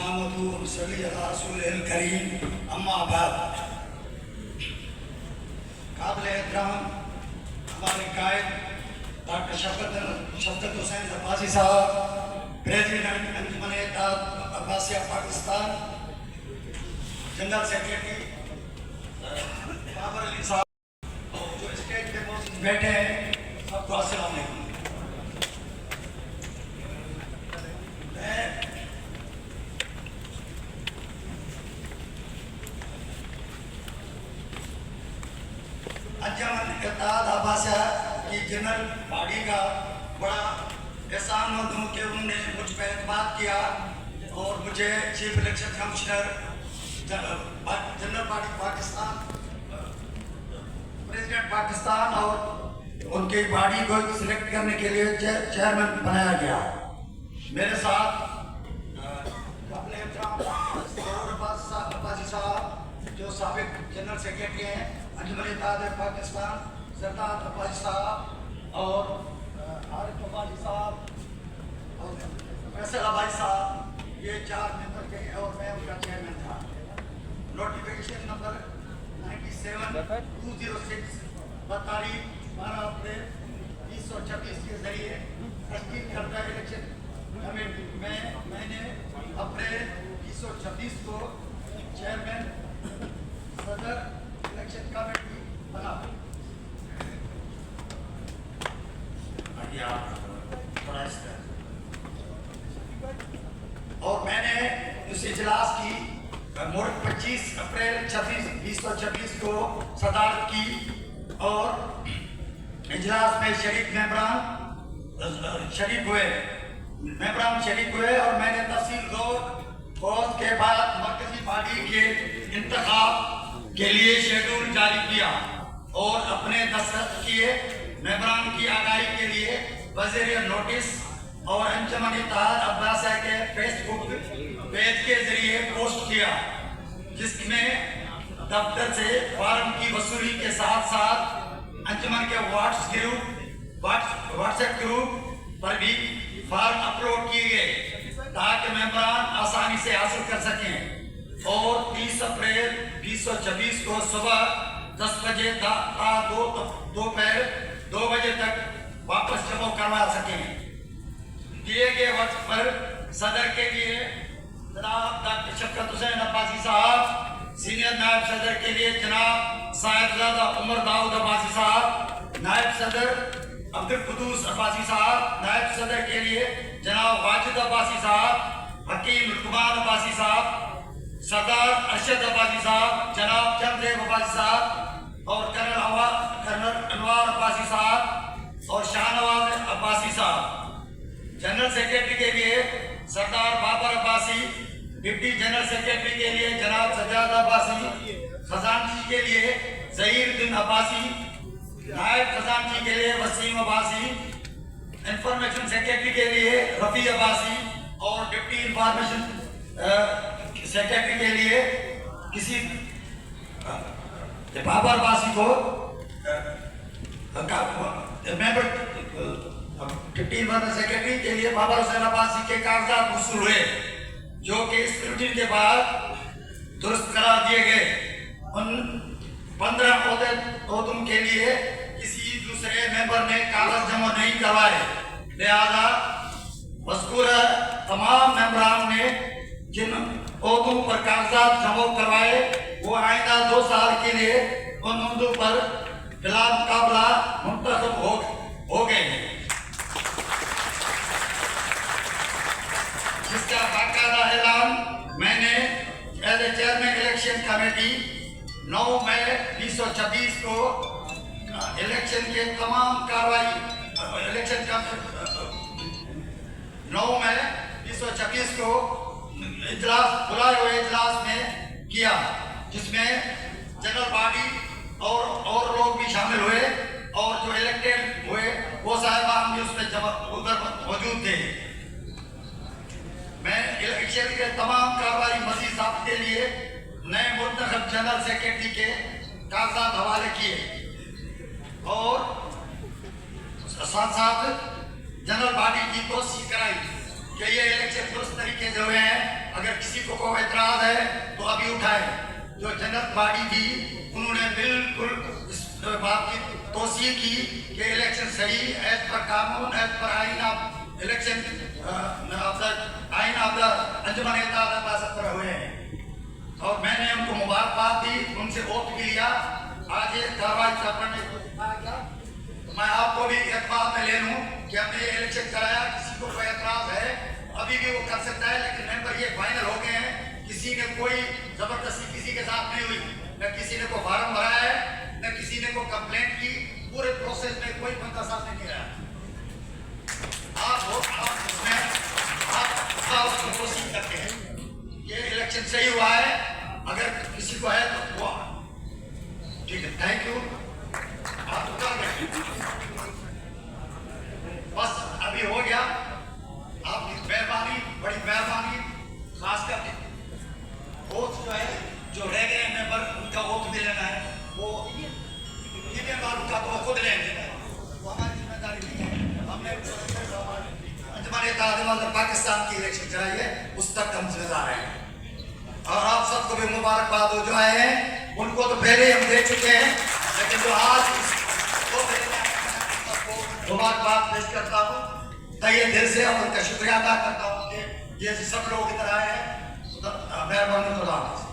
नहमदुहु व नसल्ली अला रसूलिल करीम अम्मा बाद। काबिल एहतराम हमारे कायद डॉक्टर शफकत हुसैन अब्बासी साहब, प्रेसिडेंट अंजुमन अब्बासिया पाकिस्तान, जनरल सेक्रेटरी बाबर अली साहब, जो स्टेज पे मौजूद बैठे हैं, सबको अस्सलाम वालेकुम। अंजुमन अब्बासिया की जनरल बॉडी का बड़ा एहसान मंद हूँ कि उन्होंने मुझ पर एतमाद किया और मुझे chief election commissioner general body Pakistan, president Pakistan और उनकी बॉडी को सिलेक्ट करने के लिए चेयरमैन बनाया गया। मेरे साथ अब्बासी साहब जो साबिक जनरल सेक्रेटरी हैं अंजुमन पाकिस्तान, सरदार अब्बासी साहब और आरिफ अब्बासी साहब और फैसल अब्बासी साहब, ये 4 मेंबर के और मैं उनका चेयरमैन था। नोटिफिकेशन नंबर 97/206 तारीख 12 अप्रैल 2026 के जरिए तश्कील करता इलेक्शन कमेटी में मैंने अप्रैल 2026 को चेयरमैन सदर इलेक्शन कमेटी बना। और मैंने उस इजलास की 25 अप्रैल 2026 को सदारत की और इजलास में मेंबरान शरीक हुए और मैंने तफसील गौर के बाद मरकजी बॉडी के इंतखाब के लिए शेड्यूल जारी किया और अपने दस्तखत किए। मेंबरान की आगाही के लिए वज़ीर नोटिस और अंजुमन अब्बासिया के फेसबुक पेज के जरिए पोस्ट किया, जिसमें दफ्तर से फार्म की वसूली के साथ साथ अंजुमन के व्हाट्सएप ग्रुप पर भी फार्म अपलोड किए गए ताकि मेंबरान आसानी से हासिल कर सकें और 30 अप्रैल 2026 को सुबह 10 बजे दोपहर 2 बजे तक वापस जमा करवा सकें। दिए गए वक्त पर सदर के लिए जनाब डॉक्टर शफकत हुसैन अब्बासी साहब, सीनियर नायब सदर के लिए जनाब साहिबजादा उमर दाऊद अब्बासी साहब, नायब सदर अब्दुल कुद्दूस अब्बासी साहब, नायब सदर के लिए जनाब वाजिद अब्बासी साहब, हकीम रुकमान अब्बासी साहब, सरदार अरशद अब्बासी साहब, जनाब चंद्रेब अब्बासी साहब और कर्नल अनवार अब्बासी साहब और शाहनवाज अब्बासी साहब। जनरल सेक्रेटरी के लिए Sardar Babar Abbasi, deputy general secretary के लिए जनाब सजाद अब्बासी, खजानची के लिए जहीरुद्दीन अब्बासी, नायब खजानची के लिए वसीम अब्बासी, इंफॉर्मेशन सेक्रेटरी के लिए रफी अब्बासी और डिप्टी इंफॉर्मेशन सेक्रेटरी के लिए किसी बाबर अब्बासी को डिप्टी इंफॉर्मेशन सेक्रेटरी के लिए बाबर हुसैन अब्बासी के कागजात वसूल हुए, जो कि स्क्रूटनी के बाद दुरुस्त करार दिए गए। उन 15 ओहदों के लिए किसी दूसरे मेंबर ने कागज जमा नहीं करवाए, लिहाजा मज़कूर तमाम मेंबरान ने जिन ओहदों पर कागजात जमा करवाए वो आइंदा 2 साल के लिए उन ओहदों पर बिला मुकाबला मुंतखब हो गए हैं, जिसका बाकायदा ऐलान मैंने as a chairman election committee 9 मई 2026 को इलेक्शन के तमाम कार्रवाई 9 मई 2026 को बुलाए हुए इजलास में किया, जिसमें जनरल बॉडी और लोग भी शामिल हुए और जो इलेक्टेड हुए वो साहिबान भी उसमें उधर मौजूद थे। मैं इलेक्शन के तमाम कार्रवाई मजीद साहब के लिए नए मुंतखब जनरल सेक्रेटरी के कागजात हवाले किए और साथ साथ जनरल बॉडी की कोशिश कराई कि ये इलेक्शन दुरुस्त तरीके से हुए हैं। अगर किसी को एतराज है तो अभी उठाए। जो जन्नत बाड़ी थी उन्होंने बिल्कुल इस बात की तोसीह की कि इलेक्शन सही एज पर कानून, एज पर आइन ऑफ इलेक्शन आइन ऑफ द अंजुमन इत्तेहाद हुए हैं। और मैंने उनको मुबारकबाद दी, उनसे वोट भी लिया। आज ये कार्रवाई करने मैं आपको भी एतबार में ले लूँ कि हमने ये इलेक्शन कराया, किसी को कोई एतराज है अभी भी वो कर सकता है, लेकिन मेंबर ये फाइनल हो गए हैं। किसी ने कोई जबरदस्ती किसी के साथ नहीं हुई, न किसी ने को फार्म भराया है, न किसी ने को कंप्लेंट की। पूरे प्रोसेस में कोई बंदा साथ नहीं रहा। आप उसको कोशिश करते हैं ये इलेक्शन सही हुआ है। अगर किसी को है तो वो ठीक है, थैंक यू। आप उतर गए, बस अभी हो गया। आपकी मेहरबानी, बड़ी मेहरबानी। खासकर वोट जो है, जो रह गए मेंबर, उनका वोट भी लेना है। वो ये मेंबर उनका तो खुद लेंगे, वो हमारी जिम्मेदारी नहीं है। हमने अंजुमन इत्तेहाद पाकिस्तान की इलेक्शन कराई है, उस तक हम जिम्मेदार हैं। और आप सबको भी मुबारकबाद हो। जो आए हैं उनको तो पहले हम दे चुके हैं, लेकिन जो आज मुबारकबाद पेश करता हूँ तहे दिल से, और उनका शुक्रिया अदा करता हूँ कि ये सब लोग इधर आए हैं। मेहरबानी।